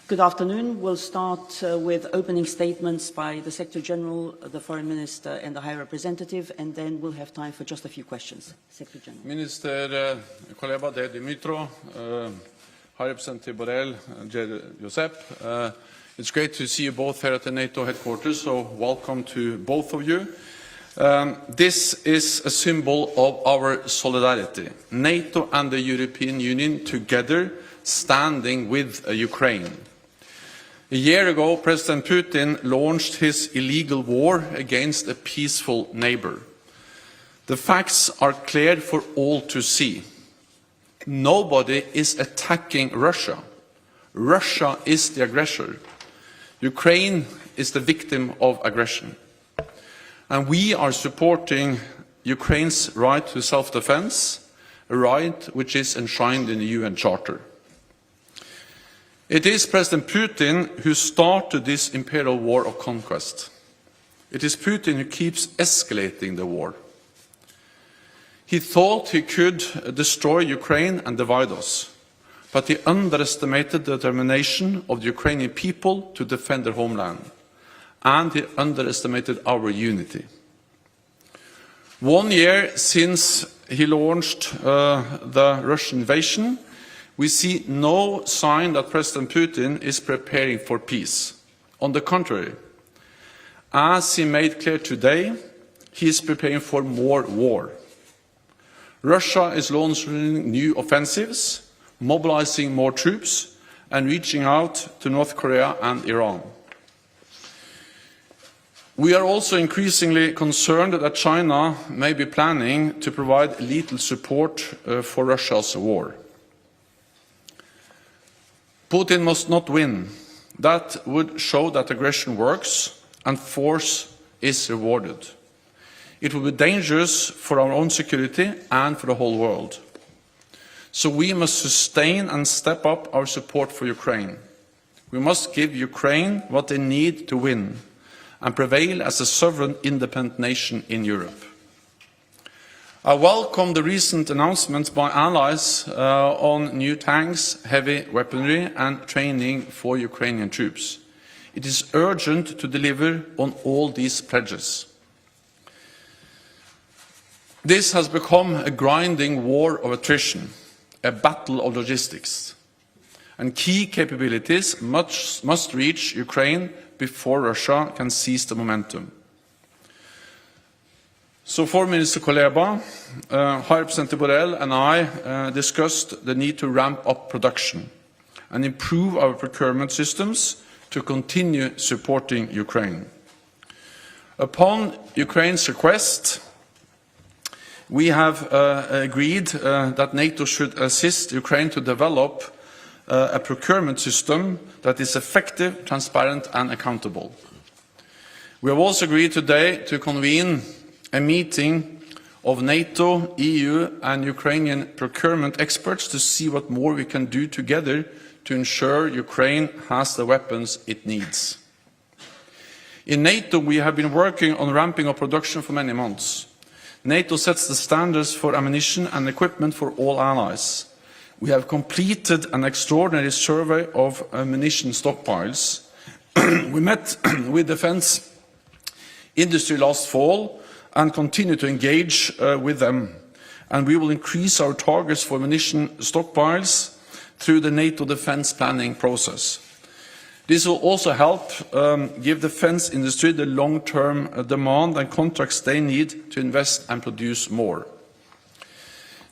Good afternoon. We'll start with opening statements by the Secretary General, the Foreign Minister and the High Representative, and then we'll have time for just a few questions. Secretary General. Minister Kuleba de Dimitro, High Representative Borrell, Josep, it's great to see you both here at the NATO headquarters, so welcome to both of you. This is a symbol of our solidarity. NATO and the European Union together standing with Ukraine. A year ago, President Putin launched his illegal war against a peaceful neighbor. The facts are clear for all to see. Nobody is attacking Russia. Russia is the aggressor. Ukraine is the victim of aggression. And we are supporting Ukraine's right to self-defense, a right which is enshrined in the UN Charter. It is President Putin who started this imperial war of conquest. It is Putin who keeps escalating the war. He thought he could destroy Ukraine and divide us, but he underestimated the determination of the Ukrainian people to defend their homeland, and he underestimated our unity. 1 year since he launched the Russian invasion, we see no sign that President Putin is preparing for peace. On the contrary, as he made clear today, he is preparing for more war. Russia is launching new offensives, mobilizing more troops, and reaching out to North Korea and Iran. We are also increasingly concerned that China may be planning to provide lethal support for Russia's war. Putin must not win. That would show that aggression works and force is rewarded. It would be dangerous for our own security and for the whole world. So we must sustain and step up our support for Ukraine. We must give Ukraine what they need to win and prevail as a sovereign, independent nation in Europe. I welcome the recent announcements by allies on new tanks, heavy weaponry and training for Ukrainian troops. It is urgent to deliver on all these pledges. This has become a grinding war of attrition, a battle of logistics, and key capabilities must reach Ukraine before Russia can seize the momentum. So Foreign Minister Kuleba, High Representative Borrell and I discussed the need to ramp up production and improve our procurement systems to continue supporting Ukraine. Upon Ukraine's request, we have agreed that NATO should assist Ukraine to develop a procurement system that is effective, transparent and accountable. We have also agreed today to convene a meeting of NATO, EU and Ukrainian procurement experts to see what more we can do together to ensure Ukraine has the weapons it needs. In NATO, we have been working on ramping up production for many months. NATO sets the standards for ammunition and equipment for all allies. We have completed an extraordinary survey of ammunition stockpiles. We met with defense industry last fall and continue to engage with them. And we will increase our targets for ammunition stockpiles through the NATO defense planning process. This will also help give the defense industry the long-term demand and contracts they need to invest and produce more.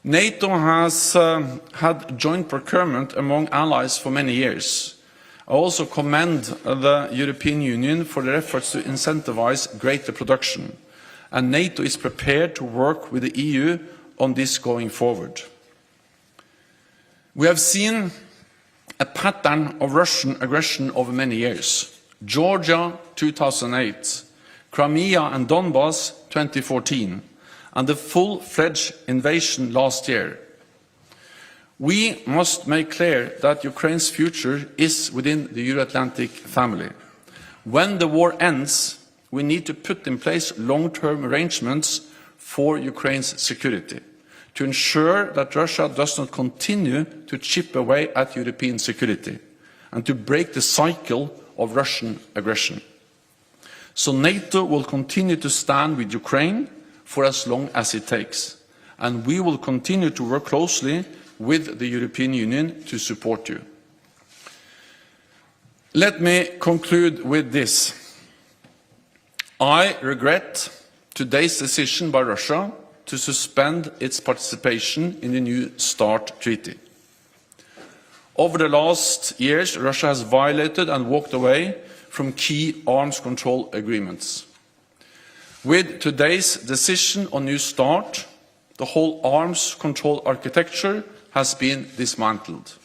NATO has had joint procurement among allies for many years. I also commend the European Union for their efforts to incentivize greater production, and NATO is prepared to work with the EU on this going forward. We have seen a pattern of Russian aggression over many years. Georgia 2008, Crimea and Donbass 2014, and the full-fledged invasion last year. We must make clear that Ukraine's future is within the Euro-Atlantic family. When the war ends, we need to put in place long-term arrangements for Ukraine's security, to ensure that Russia does not continue to chip away at European security. and to break the cycle of Russian aggression. So NATO will continue to stand with Ukraine for as long as it takes, and we will continue to work closely with the European Union to support you. Let me conclude with this. I regret today's decision by Russia to suspend its participation in the New START treaty. Over the last years, Russia has violated and walked away from key arms control agreements. With today's decision on New START, the whole arms control architecture has been dismantled.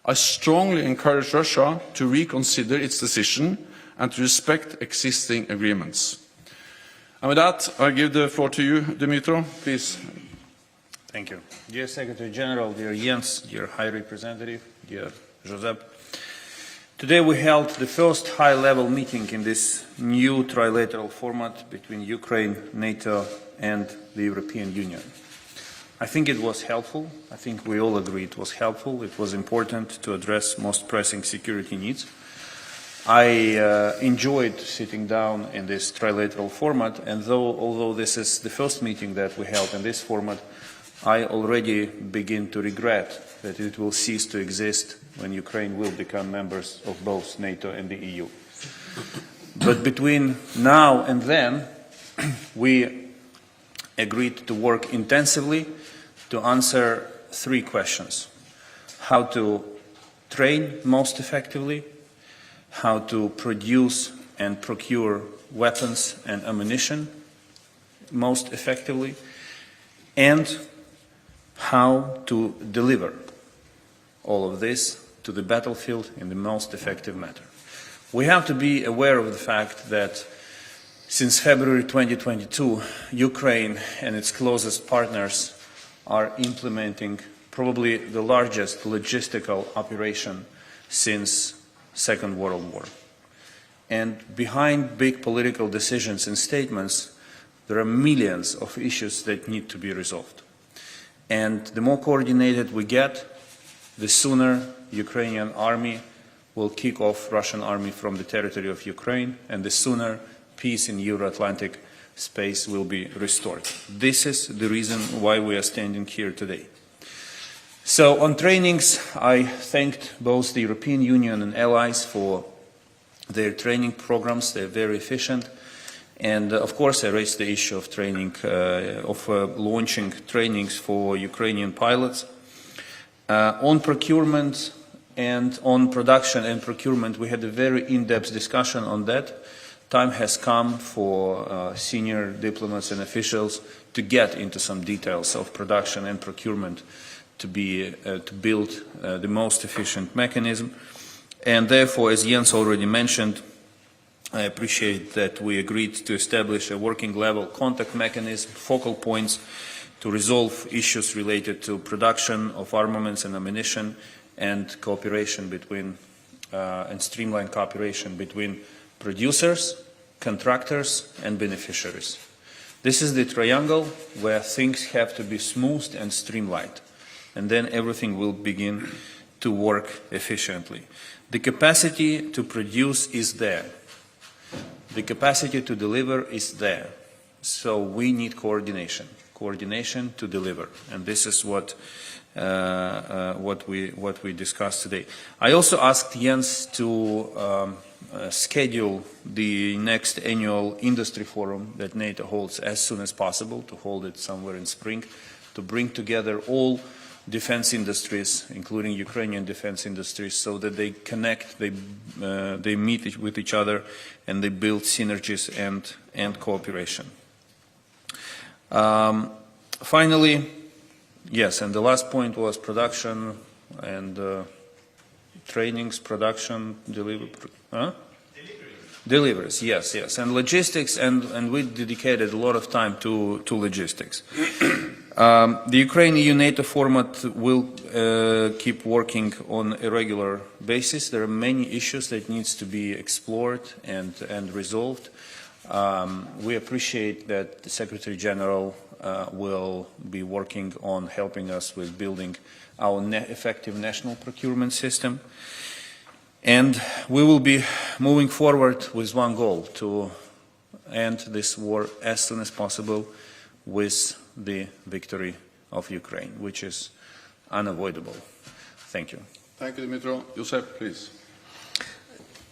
I strongly encourage Russia to reconsider its decision and to respect existing agreements. And with that, I give the floor to you, Dmytro, please. Thank you. Dear Secretary General, dear Jens, dear High Representative, dear Josep, today we held the first high-level meeting in this new trilateral format between Ukraine, NATO, and the European Union. I think it was helpful. I think we all agree it was helpful. It was important to address most pressing security needs. I enjoyed sitting down in this trilateral format, and although this is the first meeting that we held in this format, I already begin to regret that it will cease to exist when Ukraine will become members of both NATO and the EU. But between now and then, we agreed to work intensively to answer three questions: how to train most effectively, how to produce and procure weapons and ammunition most effectively, and how to deliver all of this to the battlefield in the most effective manner. We have to be aware of the fact that since February 2022, Ukraine and its closest partners are implementing probably the largest logistical operation since Second World War. And behind big political decisions and statements, there are millions of issues that need to be resolved. And the more coordinated we get, the sooner Ukrainian army will kick off Russian army from the territory of Ukraine, and the sooner peace in Euro-Atlantic space will be restored. This is the reason why we are standing here today. So on trainings, I thanked both the European Union and allies for their training programs. They're very efficient. And of course, I raised the issue of training, launching trainings for Ukrainian pilots. On procurement and on production and procurement, we had a very in-depth discussion on that. Time has come for senior diplomats and officials to get into some details of production and procurement to build the most efficient mechanism. And therefore, as Jens already mentioned, I appreciate that we agreed to establish a working level contact mechanism, focal points to resolve issues related to production of armaments and ammunition, and cooperation between and streamlined cooperation between producers, contractors, and beneficiaries. This is the triangle where things have to be smoothed and streamlined, and then everything will begin to work efficiently. The capacity to produce is there. The capacity to deliver is there. So we need coordination to deliver, and this is what we discussed today. I also asked Jens to schedule the next annual industry forum that NATO holds as soon as possible, to hold it somewhere in spring, to bring together all defense industries, including Ukrainian defense industries, so that they connect, they meet with each other, and they build synergies and cooperation. Finally, yes, and the last point was production and trainings, production, delivery. Deliveries, yes, and logistics, and we dedicated a lot of time to logistics. The Ukraine-EU NATO format will keep working on a regular basis. There are many issues that needs to be explored and resolved. We appreciate that the Secretary General will be working on helping us with building our effective national procurement system. And we will be moving forward with one goal, to end this war as soon as possible with the victory of Ukraine, which is unavoidable. Thank you. Thank you, Dmytro. Josep, please.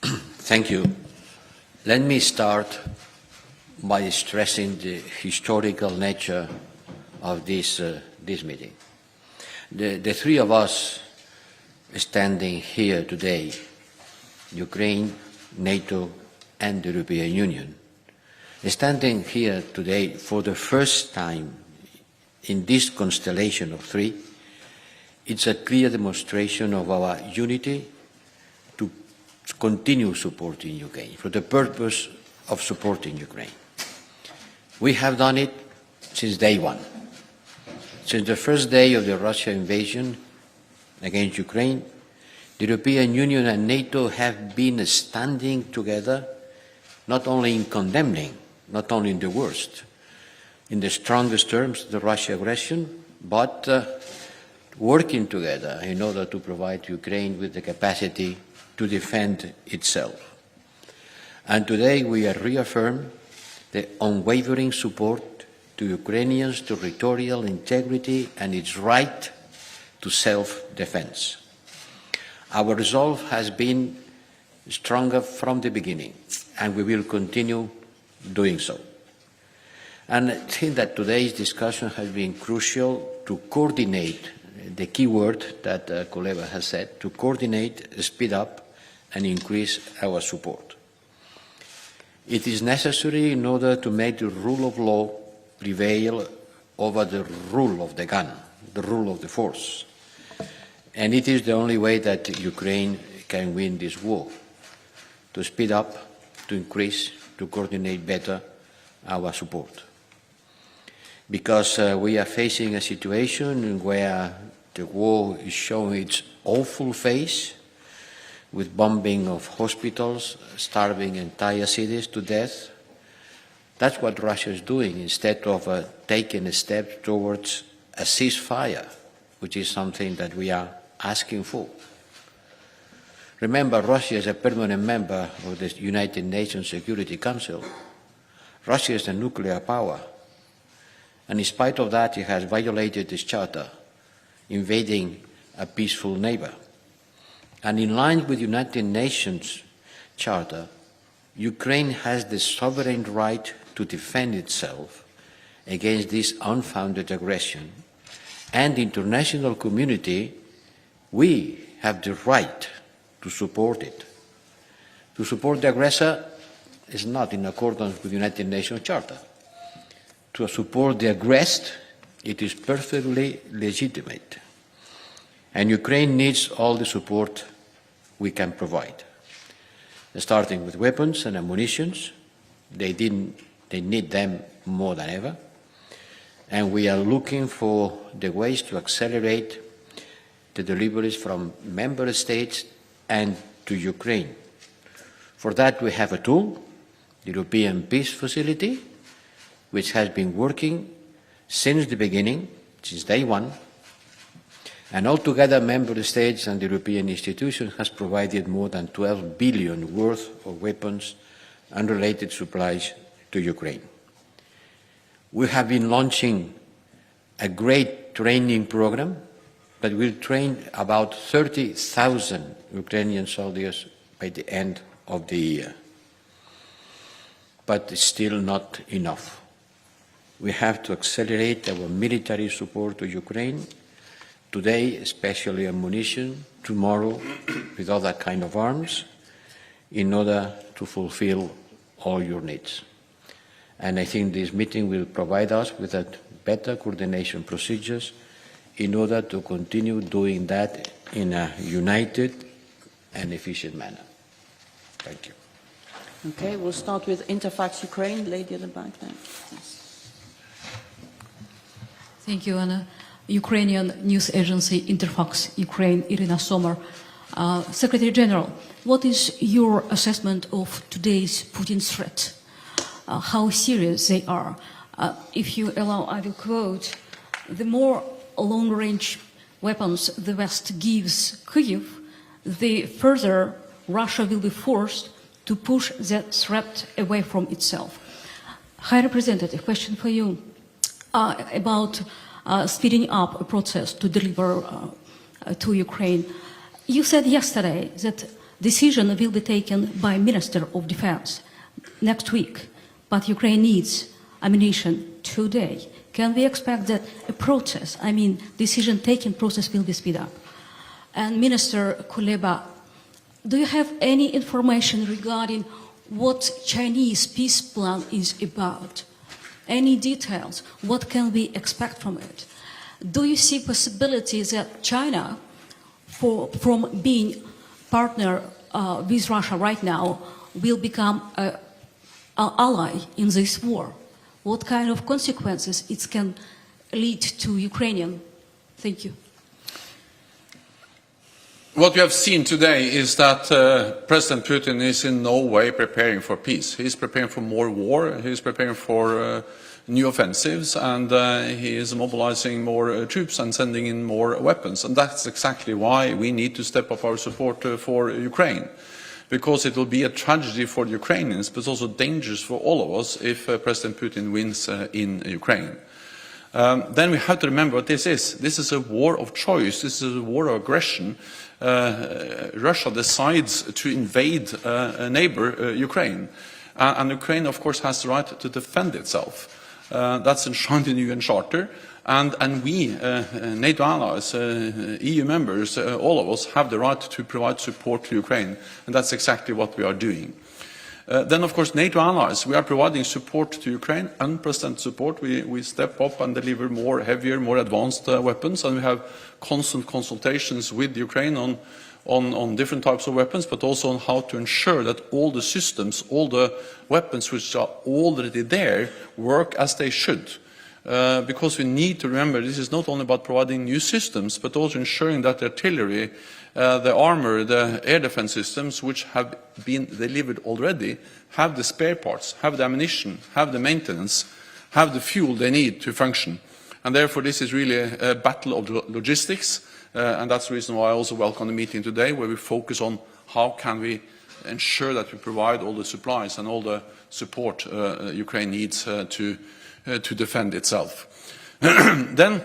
Thank you. Let me start by stressing the historical nature of this meeting. The three of us standing here today, Ukraine, NATO, and the European Union, standing here today for the first time in this constellation of three, it's a clear demonstration of our unity to continue supporting Ukraine, for the purpose of supporting Ukraine. We have done it since day one. Since the first day of the Russian invasion against Ukraine, the European Union and NATO have been standing together, not only in condemning, not only in the worst, in the strongest terms, the Russian aggression, but working together in order to provide Ukraine with the capacity to defend itself. And today we are reaffirmed the unwavering support to Ukrainians' territorial integrity and its right to self-defense. Our resolve has been stronger from the beginning, and we will continue doing so. And I think that today's discussion has been crucial to coordinate, the key word that Kuleva has said, to coordinate, speed up, and increase our support. It is necessary in order to make the rule of law prevail over the rule of the gun, the rule of the force. And it is the only way that Ukraine can win this war, to speed up, to increase, to coordinate better our support. Because we are facing a situation where the war is showing its awful face, with bombing of hospitals, starving entire cities to death. That's what Russia is doing, instead of taking a step towards a ceasefire, which is something that we are asking for. Remember, Russia is a permanent member of the United Nations Security Council. Russia is a nuclear power. And in spite of that, it has violated this charter, invading a peaceful neighbor. And in line with the United Nations Charter, Ukraine has the sovereign right to defend itself against this unfounded aggression. And the international community, we have the right to support it. To support the aggressor is not in accordance with the United Nations Charter. To support the aggressed, it is perfectly legitimate. And Ukraine needs all the support we can provide, starting with weapons and ammunition. They need them more than ever. And we are looking for the ways to accelerate the deliveries from member states and to Ukraine. For that, we have a tool, the European Peace Facility, which has been working since the beginning, since day one. And altogether, member states and the European institutions has provided more than 12 billion worth of weapons and related supplies to Ukraine. We have been launching a great training program that will train about 30,000 Ukrainian soldiers by the end of the year. But it's still not enough. We have to accelerate our military support to Ukraine. Today, especially ammunition, tomorrow with other kind of arms, in order to fulfill all your needs. And I think this meeting will provide us with a better coordination procedures in order to continue doing that in a united and efficient manner. Thank you. Okay, we'll start with Interfax Ukraine, lady at the back there. Yes. Thank you, Anna. Ukrainian news agency Interfax Ukraine, Irina Sommer. Secretary General, what is your assessment of today's Putin threat? How serious they are? If you allow, I will quote, "The more long-range weapons the West gives Kyiv, the further Russia will be forced to push that threat away from itself. High Representative, question for you about speeding up a process to deliver to Ukraine. You said yesterday that decision will be taken by Minister of Defense next week, but Ukraine needs ammunition today. Can we expect that a process, decision-taking process will be speed up? And Minister Kuleba, do you have any information regarding what Chinese peace plan is about? Any details? What can we expect from it? Do you see possibilities that China, from being partner with Russia right now, will become an ally in this war? What kind of consequences it can lead to Ukrainian? Thank you. What we have seen today is that President Putin is in no way preparing for peace. He is preparing for more war, he is preparing for new offensives, and he is mobilizing more troops and sending in more weapons. And that's exactly why we need to step up our support for Ukraine. Because it will be a tragedy for the Ukrainians, but also dangerous for all of us if President Putin wins in Ukraine. Then we have to remember what this is. This is a war of choice. This is a war of aggression. Russia decides to invade a neighbor, Ukraine. And Ukraine, of course, has the right to defend itself. That's enshrined in the UN Charter. And we, NATO allies, EU members, all of us have the right to provide support to Ukraine. And that's exactly what we are doing. Then, of course, NATO allies, we are providing support to Ukraine, unprecedented support. We step up and deliver more heavier, more advanced weapons, and we have constant consultations with Ukraine on different types of weapons, but also on how to ensure that all the systems, all the weapons which are already there, work as they should. Because we need to remember this is not only about providing new systems, but also ensuring that the artillery, the armor, the air defense systems, which have been delivered already, have the spare parts, have the ammunition, have the maintenance, have the fuel they need to function. And therefore this is really a battle of logistics, and that's the reason why I also welcome the meeting today, where we focus on how can we ensure that we provide all the supplies and all the support Ukraine needs to defend itself. Then,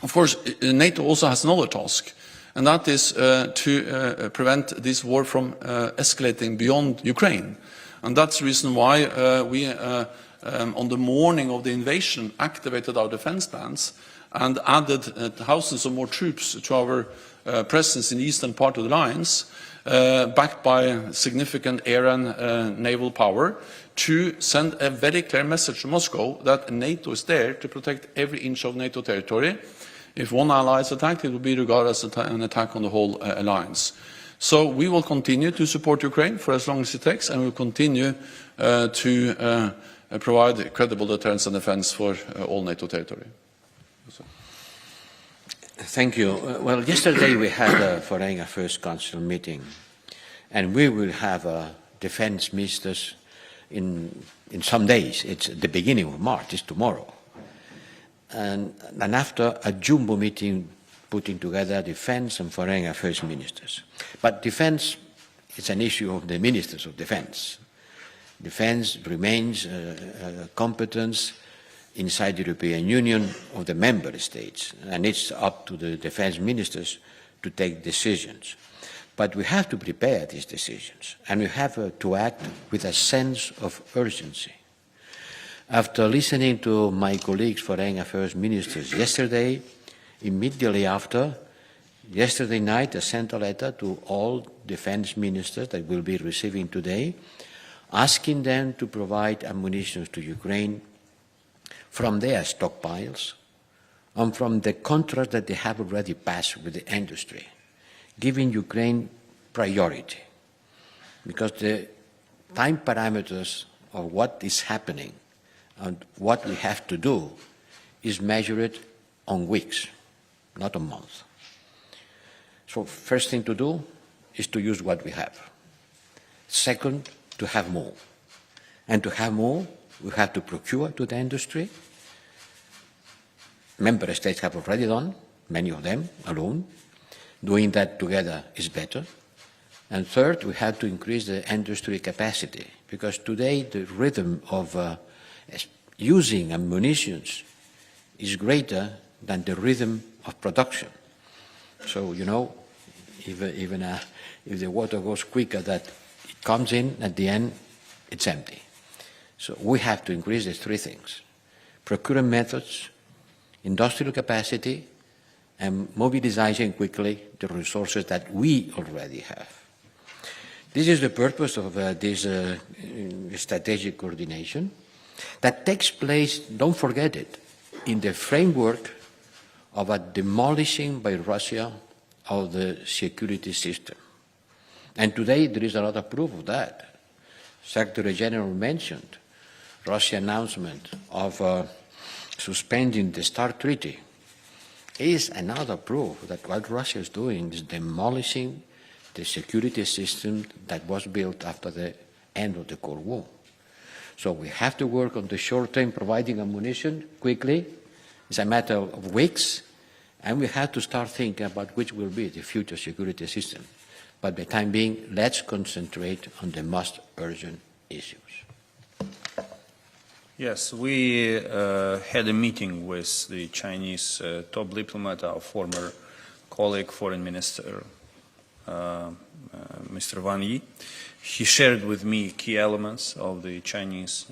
of course, NATO also has another task, and that is to prevent this war from escalating beyond Ukraine. And that's the reason why we, on the morning of the invasion, activated our defense plans and added thousands of more troops to our presence in the eastern part of the alliance, backed by significant air and naval power, to send a very clear message to Moscow that NATO is there to protect every inch of NATO territory. If one ally is attacked, it will be regarded as an attack on the whole alliance. So we will continue to support Ukraine for as long as it takes, and we will continue to provide credible deterrence and defense for all NATO territory. Thank you. Well, yesterday we had a Foreign Affairs Council meeting, and we will have defense ministers in some days. It's the beginning of March, it's tomorrow. And after a jumbo meeting putting together defense and foreign affairs ministers. But defense is an issue of the ministers of defense. Defense remains a competence inside the European Union of the member states, and it's up to the defense ministers to take decisions. But we have to prepare these decisions, and we have to act with a sense of urgency. After listening to my colleagues, foreign affairs ministers, yesterday, immediately after, yesterday night, I sent a letter to all defense ministers that we'll be receiving today, asking them to provide ammunition to Ukraine from their stockpiles and from the contracts that they have already passed with the industry, giving Ukraine priority. Because the time parameters of what is happening and what we have to do is measured on weeks, not on months. So first thing to do is to use what we have. Second, to have more. And to have more, we have to procure to the industry. Member states have already done, many of them alone. Doing that together is better. And third, we have to increase the industry capacity, because today the rhythm of using ammunitions is greater than the rhythm of production. So, you know, even if the water goes quicker than it comes in, at the end, it's empty. So we have to increase these three things: procurement methods, industrial capacity, and mobilizing quickly the resources that we already have. This is the purpose of this strategic coordination that takes place, don't forget it, in the framework of a demolishing by Russia of the security system. And today there is a lot of proof of that. Secretary General mentioned Russia's announcement of suspending the START treaty is another proof that what Russia is doing is demolishing the security system that was built after the end of the Cold War. So we have to work on the short term, providing ammunition quickly. It's a matter of weeks, and we have to start thinking about which will be the future security system. But for the time being, let's concentrate on the most urgent issues. Yes, we had a meeting with the Chinese top diplomat, our former colleague, Foreign Minister, Mr. Wang Yi. He shared with me key elements of the Chinese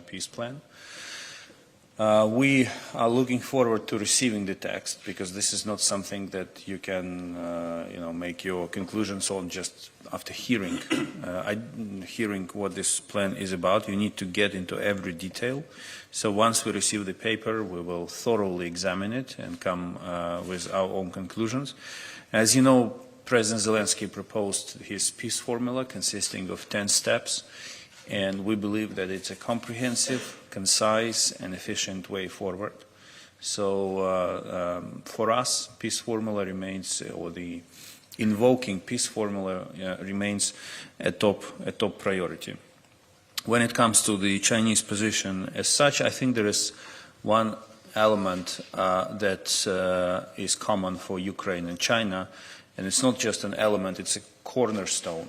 peace plan. We are looking forward to receiving the text, because this is not something that you can make your conclusions on just after hearing what this plan is about. You need to get into every detail. So once we receive the paper, we will thoroughly examine it and come with our own conclusions. As you know, President Zelensky proposed his peace formula consisting of 10 steps, and we believe that it's a comprehensive, concise, and efficient way forward. So for us, peace formula remains, or the invoking peace formula remains a top priority. When it comes to the Chinese position as such, I think there is one element that is common for Ukraine and China, and it's not just an element, it's a cornerstone,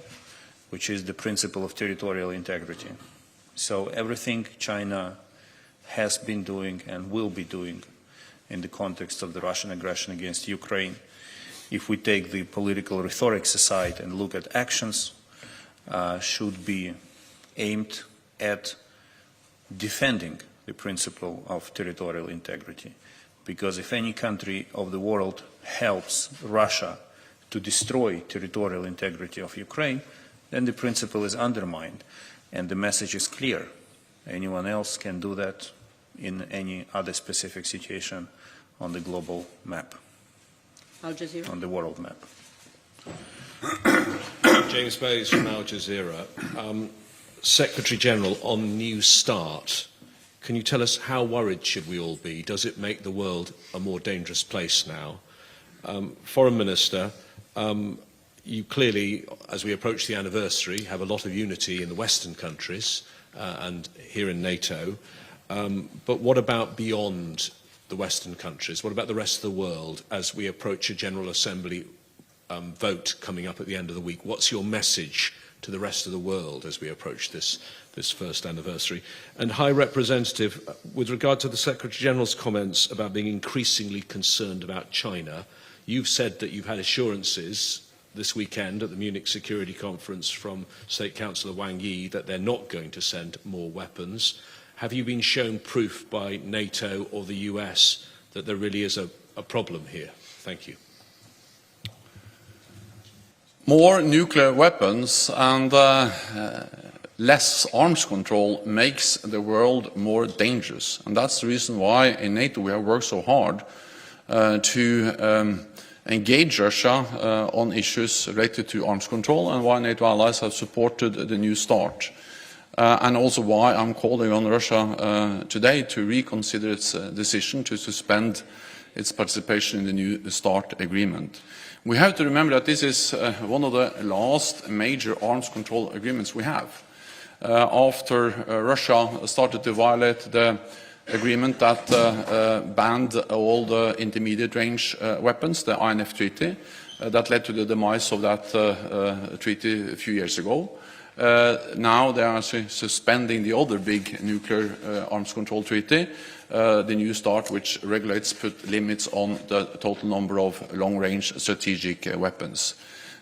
which is the principle of territorial integrity. So everything China has been doing and will be doing in the context of the Russian aggression against Ukraine, if we take the political rhetoric aside and look at actions, should be aimed at defending the principle of territorial integrity. Because if any country of the world helps Russia to destroy territorial integrity of Ukraine, then the principle is undermined, and the message is clear. Anyone else can do that in any other specific situation on the global map, Al Jazeera. on the world map. James Bayes from Al Jazeera. Secretary General, on New START, can you tell us how worried should we all be? Does it make the world a more dangerous place now? Foreign Minister, you clearly, as we approach the anniversary, have a lot of unity in the Western countries and here in NATO. But what about beyond the Western countries? What about the rest of the world as we approach a General Assembly vote coming up at the end of the week? What's your message to the rest of the world as we approach this first anniversary? And High Representative, with regard to the Secretary General's comments about being increasingly concerned about China, you've said that you've had assurances this weekend at the Munich Security Conference from State Councillor Wang Yi that they're not going to send more weapons. Have you been shown proof by NATO or the US that there really is a problem here? Thank you. More nuclear weapons and less arms control makes the world more dangerous. And that's the reason why in NATO we have worked so hard to engage Russia on issues related to arms control, and why NATO allies have supported the New START. And also why I'm calling on Russia today to reconsider its decision to suspend its participation in the New START agreement. We have to remember that this is one of the last major arms control agreements we have. After Russia started to violate the agreement that banned all the intermediate range weapons, the INF Treaty, that led to the demise of that treaty a few years ago. Now they are suspending the other big nuclear arms control treaty, the New START, which regulates, put limits on the total number of long-range strategic weapons.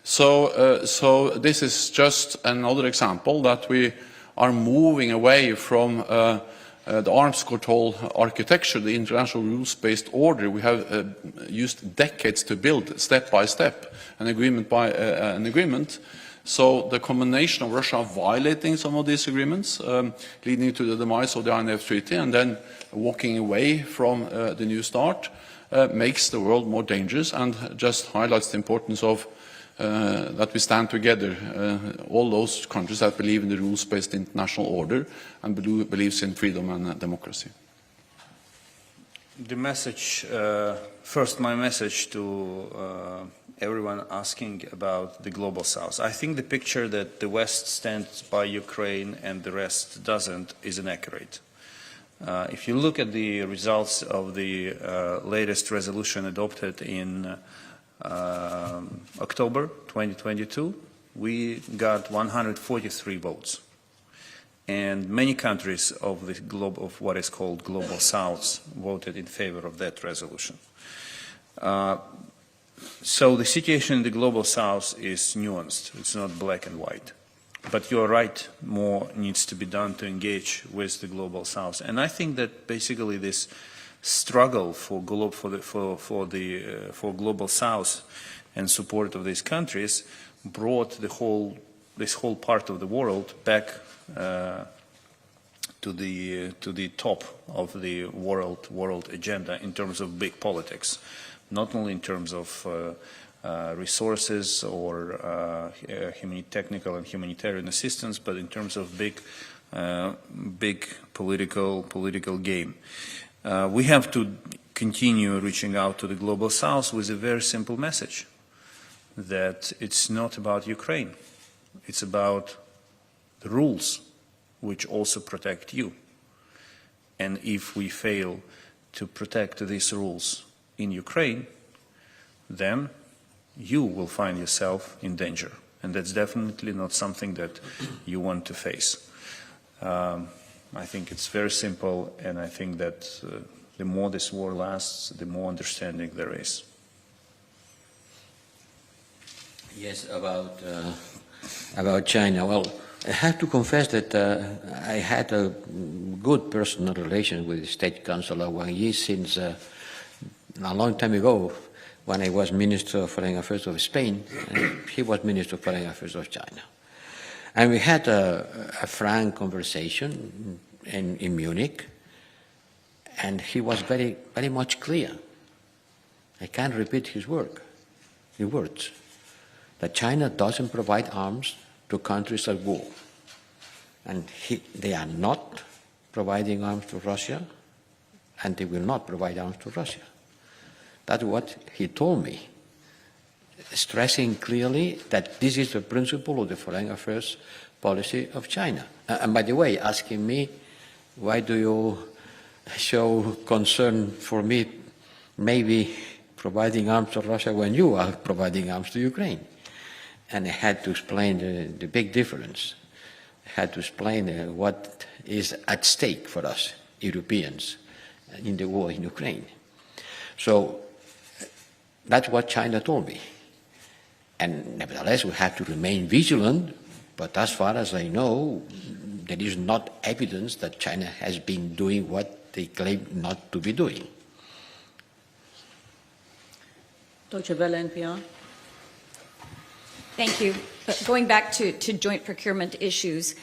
So this is just another example that we are moving away from the arms control architecture, the international rules-based order we have used decades to build, step by step, an agreement by an agreement. So the combination of Russia violating some of these agreements, leading to the demise of the INF Treaty, and then walking away from the New START, makes the world more dangerous and just highlights the importance of that we stand together, all those countries that believe in the rules-based international order and believes in freedom and democracy. The message, first my message to everyone asking about the global south. I think the picture that the West stands by Ukraine and the rest doesn't is inaccurate. If you look at the results of the latest resolution adopted in October 2022, we got 143 votes. And many countries of the globe of what is called global south voted in favor of that resolution. So the situation in the global south is nuanced. It's not black and white. But you're right, more needs to be done to engage with the global south. And I think that basically this struggle for global south and support of these countries brought this whole part of the world back to the top of the world agenda in terms of big politics, not only in terms of resources or technical and humanitarian assistance, but in terms of big political game. We have to continue reaching out to the global south with a very simple message, that it's not about Ukraine, it's about the rules which also protect you. And if we fail to protect these rules in Ukraine, then you will find yourself in danger. And that's definitely not something that you want to face. I think it's very simple, and I think that the more this war lasts, the more understanding there is. Yes, about China. Well, I have to confess that I had a good personal relation with the State Councilor Wang Yi since a long time ago, when I was Minister of Foreign Affairs of Spain, and he was Minister of Foreign Affairs of China. And we had a frank conversation in Munich, and he was very, very much clear. I can't repeat his words, that China doesn't provide arms to countries at war. And they are not providing arms to Russia, and they will not provide arms to Russia. That's what he told me, stressing clearly that this is the principle of the foreign affairs policy of China. And by the way, asking me, why do you show concern for me maybe providing arms to Russia when you are providing arms to Ukraine? And I had to explain the big difference. I had to explain what is at stake for us, Europeans, in the war in Ukraine. So that's what China told me. And nevertheless, we have to remain vigilant, but as far as I know, there is not evidence that China has been doing what they claim not to be doing. Deutsche Welle, NPR. Thank you. Going back to joint procurement issues,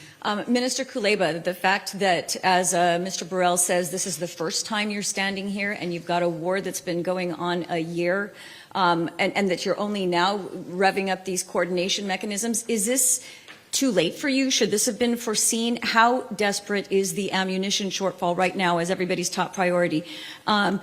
Minister Kuleba, the fact that, as Mr. Borrell says, this is the first time you're standing here and you've got a war that's been going on a year, and that you're only now revving up these coordination mechanisms, is this too late for you? Should this have been foreseen? How desperate is the ammunition shortfall right now as everybody's top priority? High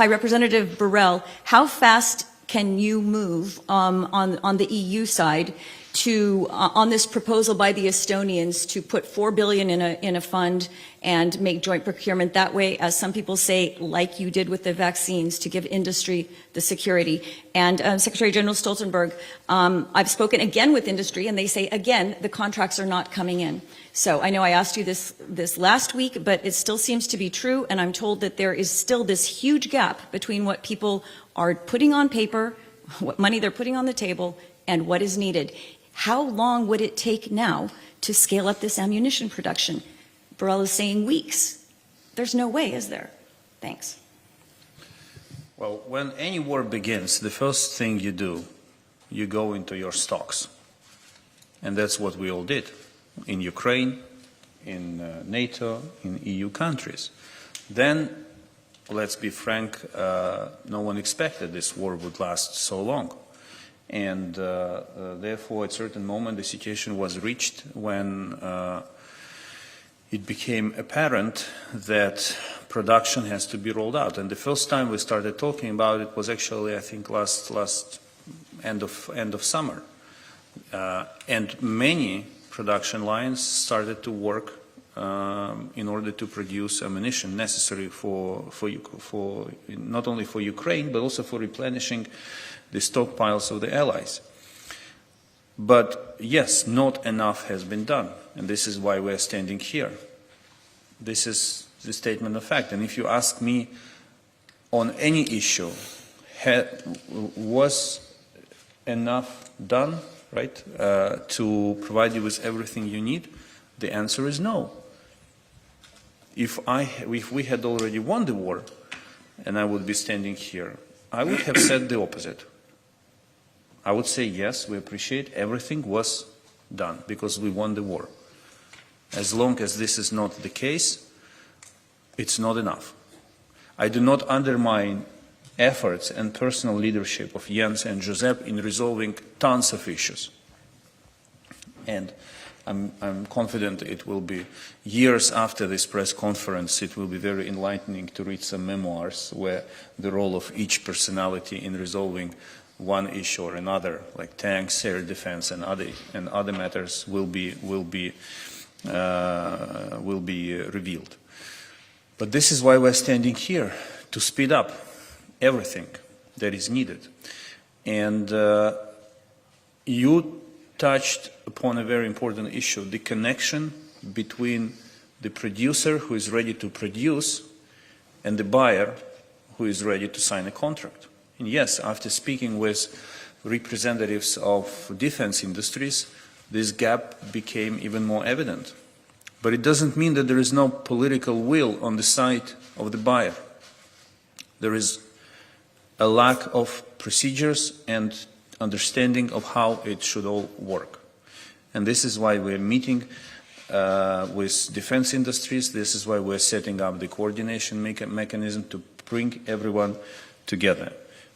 Representative Borrell, how fast can you move on the EU side to on this proposal by the Estonians to put $4 billion in a fund and make joint procurement that way, as some people say, like you did with the vaccines, to give industry the security? And Secretary General Stoltenberg, I've spoken again with industry, and they say again the contracts are not coming in. So I know I asked you this last week, but it still seems to be true, and I'm told that there is still this huge gap between what people are putting on paper, what money they're putting on the table, and what is needed. How long would it take now to scale up this ammunition production? Burrell is saying weeks. There's no way, is there? Thanks. Well, when any war begins, the first thing you do, you go into your stocks. And that's what we all did in Ukraine, in NATO, in EU countries. Then, let's be frank, no one expected this war would last so long. And therefore, at a certain moment, the situation was reached when it became apparent that production has to be rolled out. And the first time we started talking about it was actually, I think, last end of summer. And many production lines started to work in order to produce ammunition necessary for not only for Ukraine, but also for replenishing the stockpiles of the allies. But yes, not enough has been done, and this is why we're standing here. This is the statement of fact. And if you ask me on any issue, was enough done, right, to provide you with everything you need? The answer is no. If we had already won the war, and I would be standing here, I would have said the opposite. I would say, yes, we appreciate everything was done because we won the war. As long as this is not the case, it's not enough. I do not undermine efforts and personal leadership of Jens and Josep in resolving tons of issues. And I'm confident it will be years after this press conference, it will be very enlightening to read some memoirs where the role of each personality in resolving one issue or another, like tanks, air defense, and other matters, will be revealed. But this is why we're standing here, to speed up everything that is needed. And you touched upon a very important issue, the connection between the producer who is ready to produce and the buyer who is ready to sign a contract. And yes, after speaking with representatives of defense industries, this gap became even more evident. But it doesn't mean that there is no political will on the side of the buyer. There is a lack of procedures and understanding of how it should all work. And this is why we're meeting with defense industries. This is why we're setting up the coordination mechanism to bring everyone together.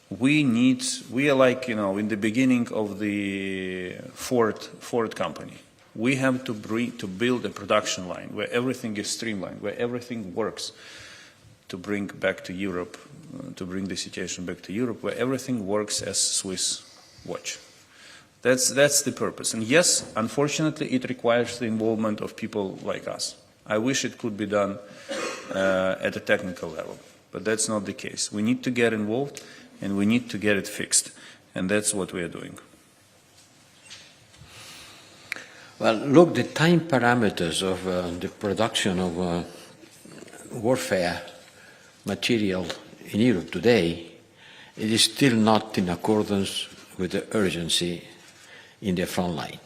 We are like, in the beginning of the Ford company. We have to build a production line where everything is streamlined, where everything works, to bring back to Europe, to bring the situation back to Europe, where everything works as Swiss watch. That's the purpose. And yes, unfortunately, it requires the involvement of people like us. I wish it could be done at a technical level, but that's not the case. We need to get involved, and we need to get it fixed, and that's what we are doing. Well, look, the time parameters of the production of warfare material in Europe today, it is still not in accordance with the urgency in the front line.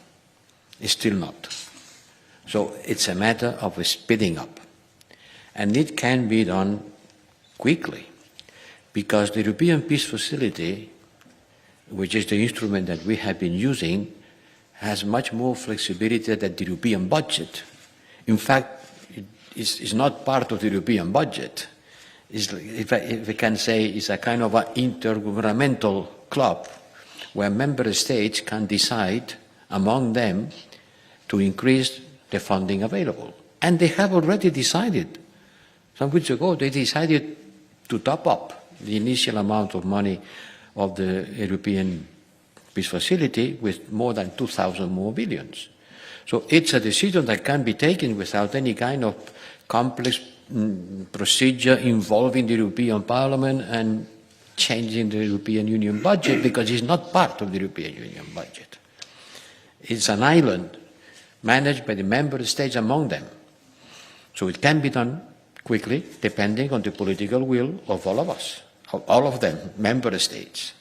It's still not. So it's a matter of speeding up. And it can be done quickly, because the European Peace Facility, which is the instrument that we have been using, has much more flexibility than the European budget. In fact, it's not part of the European budget. It's, if we can say, it's a kind of an intergovernmental club where member states can decide among them to increase the funding available. And they have already decided. Some weeks ago, they decided to top up the initial amount of money of the European Peace Facility with more than 2,000 more billions. So it's a decision that can be taken without any kind of complex procedure involving the European Parliament and changing the European Union budget, because it's not part of the European Union budget. It's an island managed by the member states among them. So it can be done quickly, depending on the political will of all of us, of all of them, member states.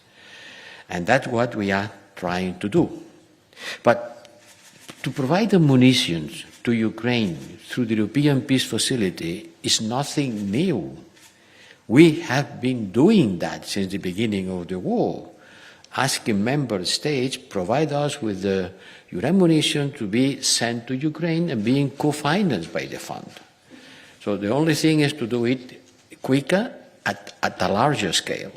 And that's what we are trying to do. But to provide the munitions to Ukraine through the European Peace Facility is nothing new. We have been doing that since the beginning of the war, asking member states provide us with the ammunition to be sent to Ukraine and being co-financed by the fund. So the only thing is to do it quicker at a larger scale.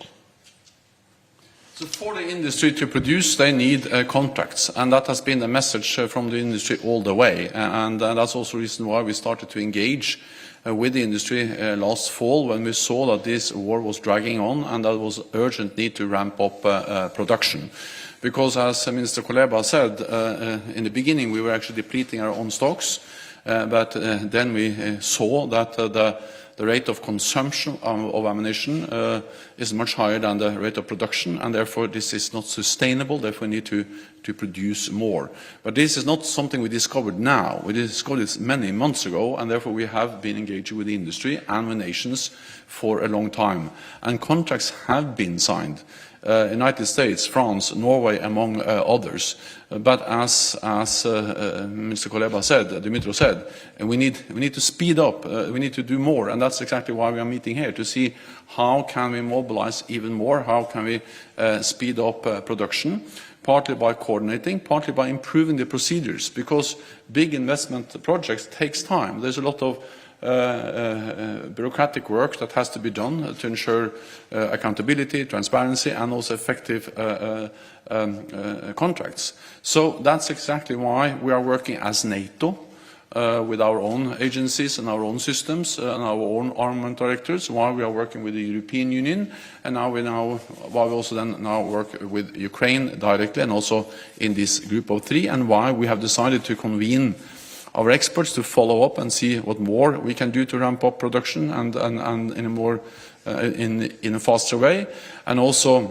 So for the industry to produce, they need contracts, and that has been the message from the industry all the way. And that's also the reason why we started to engage with the industry last fall, when we saw that this war was dragging on and there was urgent need to ramp up production. Because as Minister Kuleba said, in the beginning we were actually depleting our own stocks, but then we saw that the rate of consumption of ammunition is much higher than the rate of production, and therefore this is not sustainable. Therefore we need to produce more. But this is not something we discovered now. We discovered this many months ago, and therefore we have been engaging with the industry and with nations for a long time. And contracts have been signed. United States, France, Norway, among others. But as Mr. Kuleba said, Dimitro said, we need to speed up, we need to do more, and that's exactly why we are meeting here, to see how can we mobilize even more, how can we speed up production, partly by coordinating, partly by improving the procedures, because big investment projects takes time. There's a lot of bureaucratic work that has to be done to ensure accountability, transparency, and also effective contracts. So that's exactly why we are working as NATO with our own agencies and our own systems and our own armament directors, why we are working with the European Union, and why we also then now work with Ukraine directly and also in this group of three, and why we have decided to convene our experts to follow up and see what more we can do to ramp up production and in a more in a faster way, and also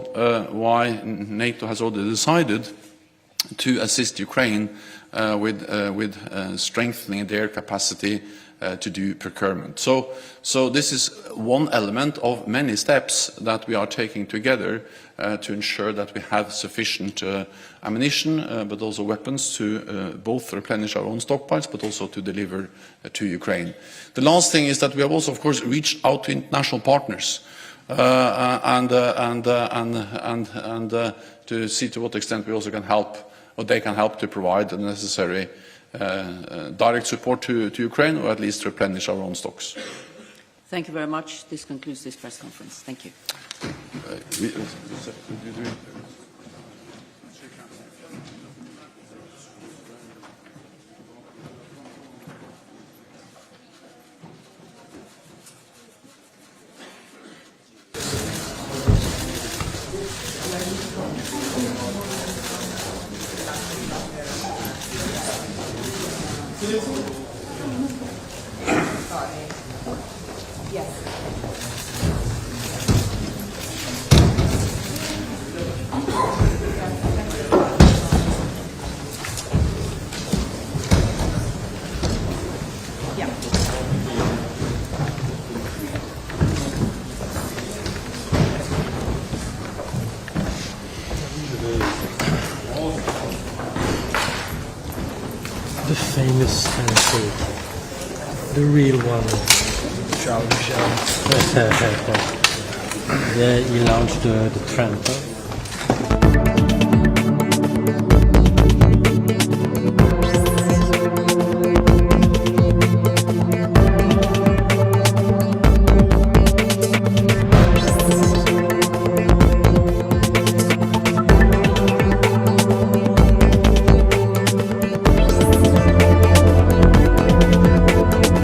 why NATO has already decided to assist Ukraine with strengthening their capacity to do procurement. So this is one element of many steps that we are taking together to ensure that we have sufficient ammunition, but also weapons to both replenish our own stockpiles, but also to deliver to Ukraine. The last thing is that we have also, of course, reached out to international partners and to see to what extent we also can help, or they can help to provide the necessary direct support to Ukraine, or at least replenish our own stocks. Thank you very much. This concludes this press conference. Thank you. The famous food, the real one. Yeah, he launched the trend.